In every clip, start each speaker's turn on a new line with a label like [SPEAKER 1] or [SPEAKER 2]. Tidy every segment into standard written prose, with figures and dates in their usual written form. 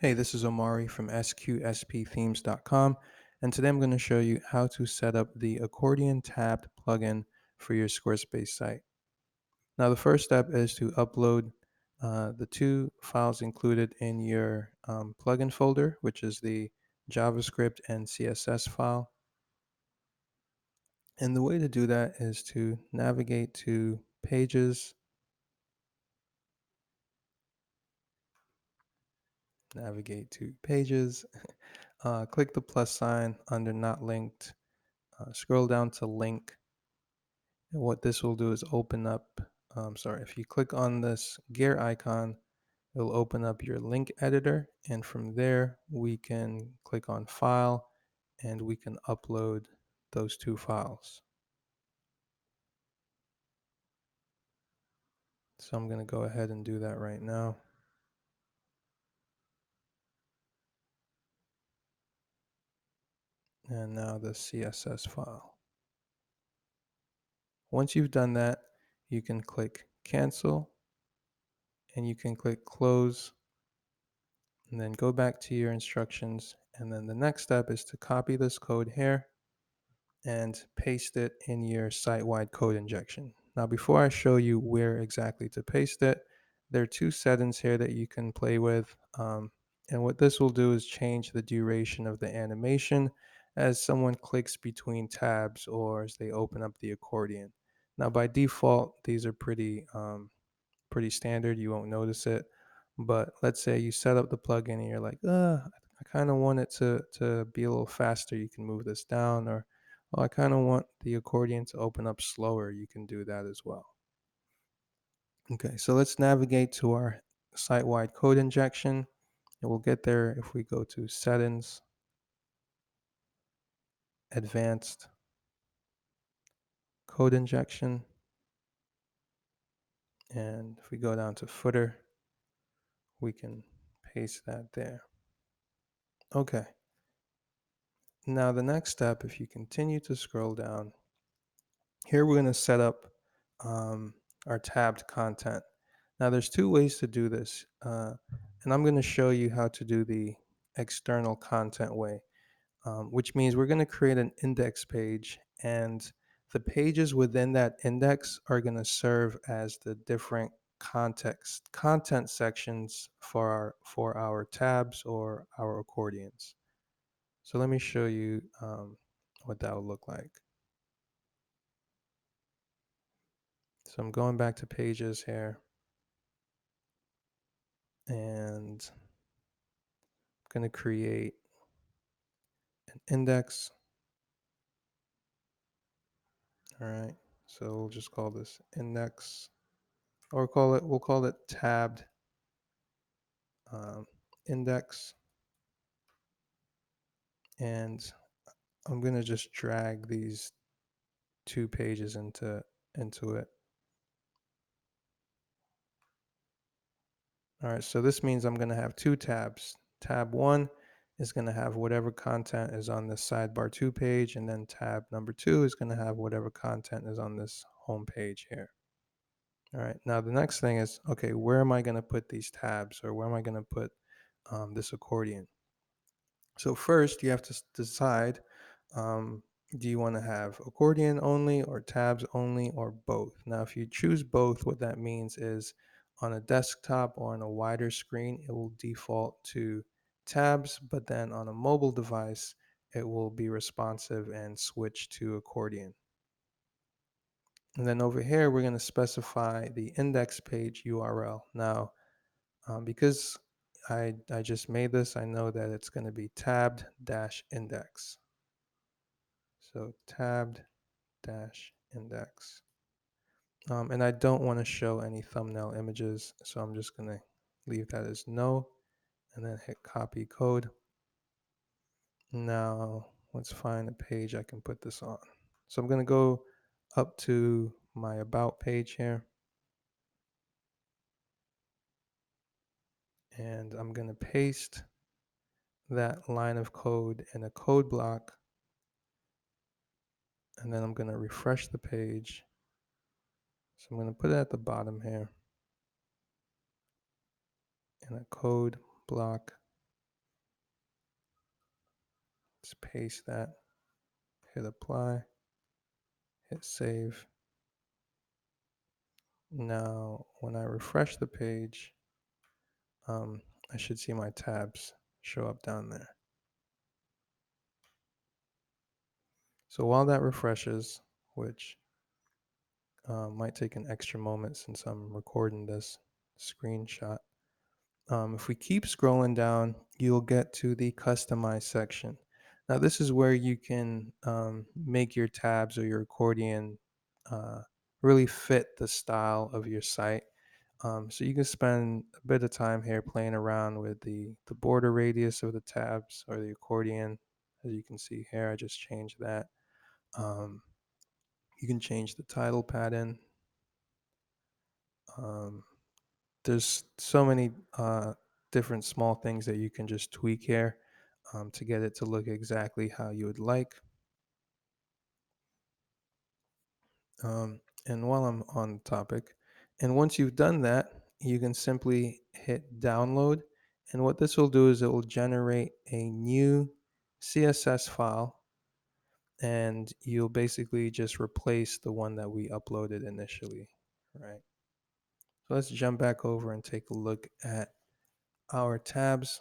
[SPEAKER 1] Hey, this is Omari from sqspthemes.com, and today I'm going to show you how to set up the Accordion Tab plugin for your Squarespace site. Now, the first step is to upload the two files included in your plugin folder, which is the JavaScript and CSS file. And the way to do that is to navigate to Pages, click the plus sign under Not Linked, scroll down to Link. And what this will do is open up, if you click on this gear icon, it'll open up your link editor. And from there, we can click on File and we can upload those two files. So I'm going to go ahead and do that right now. And now the CSS file. Once you've done that, you can click Cancel and you can click Close and then go back to your instructions. And then the next step is to copy this code here and paste it in your site-wide code injection. Now, before I show you where exactly to paste it, there are two settings here that you can play with. And what this will do is change the duration of the animation as someone clicks between tabs or as they open up the accordion. Now, by default, these are pretty standard. You won't notice it. But let's say you set up the plugin and you're like, I kind of want it to be a little faster. You can move this down, or I kind of want the accordion to open up slower. You can do that as well. Okay, so let's navigate to our site-wide code injection. And we'll get there if we go to Settings, Advanced, Code Injection. And if we go down to Footer, we can paste that there. Okay. Now the next step, if you continue to scroll down, here we're going to set up our tabbed content. Now there's two ways to do this, and I'm going to show you how to do the external content way, which means we're going to create an index page, and the pages within that index are going to serve as the different content sections for our tabs or our accordions. So let me show you what that will look like. So I'm going back to pages here and I'm going to create an index. All right. So we'll just call this index or we'll call it tabbed um, index. And I'm going to just drag these two pages into it. All right. So this means I'm going to have two tabs. Tab 1 is going to have whatever content is on this sidebar 2 page, and then tab number 2 is going to have whatever content is on this home page here. All right, now the next thing is, okay, where am I going to put these tabs, or where am I going to put this accordion? So first you have to decide, um, do you want to have accordion only or tabs only or both? Now, if you choose both, what that means is on a desktop or on a wider screen, it will default to tabs, but then on a mobile device, it will be responsive and switch to accordion. And then over here, we're going to specify the index page URL. Now, because I just made this, I know that it's going to be tabbed dash index. So tabbed dash index. And I don't want to show any thumbnail images, so I'm just going to leave that as no, and then hit copy code. Now, let's find a page I can put this on. So I'm going to go up to my about page here. And I'm going to paste that line of code in a code block. And then I'm going to refresh the page. So I'm going to put it at the bottom here in a code block. Let's paste that, hit apply, hit save. Now, when I refresh the page, I should see my tabs show up down there. So while that refreshes, which might take an extra moment since I'm recording this screenshot, if we keep scrolling down, you'll get to the customize section. Now, this is where you can make your tabs or your accordion uh, really fit the style of your site. So you can spend a bit of time here playing around with the border radius of the tabs or the accordion. As you can see here, I just changed that. Um, you can change the title pattern. Um, there's so many different small things that you can just tweak here to get it to look exactly how you would like. And while I'm on the topic, and once you've done that, you can simply hit download. And what this will do is it will generate a new CSS file, and you'll basically just replace the one that we uploaded initially, right? So let's jump back over and take a look at our tabs.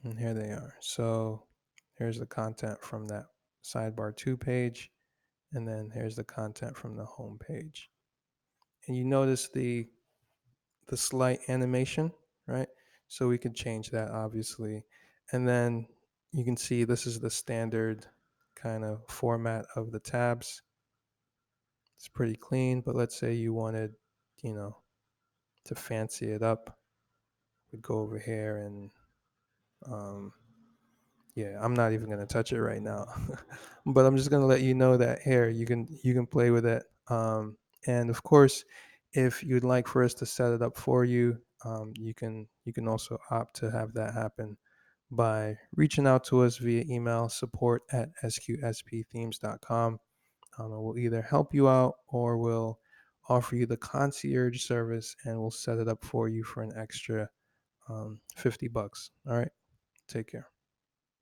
[SPEAKER 1] And here they are. So here's the content from that sidebar 2 page, and then here's the content from the home page. And you notice the slight animation, right? So we could change that obviously. And then you can see this is the standard kind of format of the tabs. It's pretty clean, but let's say you wanted, you know, to fancy it up. We'd go over here and yeah, I'm not even gonna touch it right now, but I'm just gonna let you know that here you can play with it. And of course, if you'd like for us to set it up for you, you can also opt to have that happen by reaching out to us via email support@sqspthemes.com. And we'll either help you out or we'll offer you the concierge service and we'll set it up for you for an extra $50. All right, take care.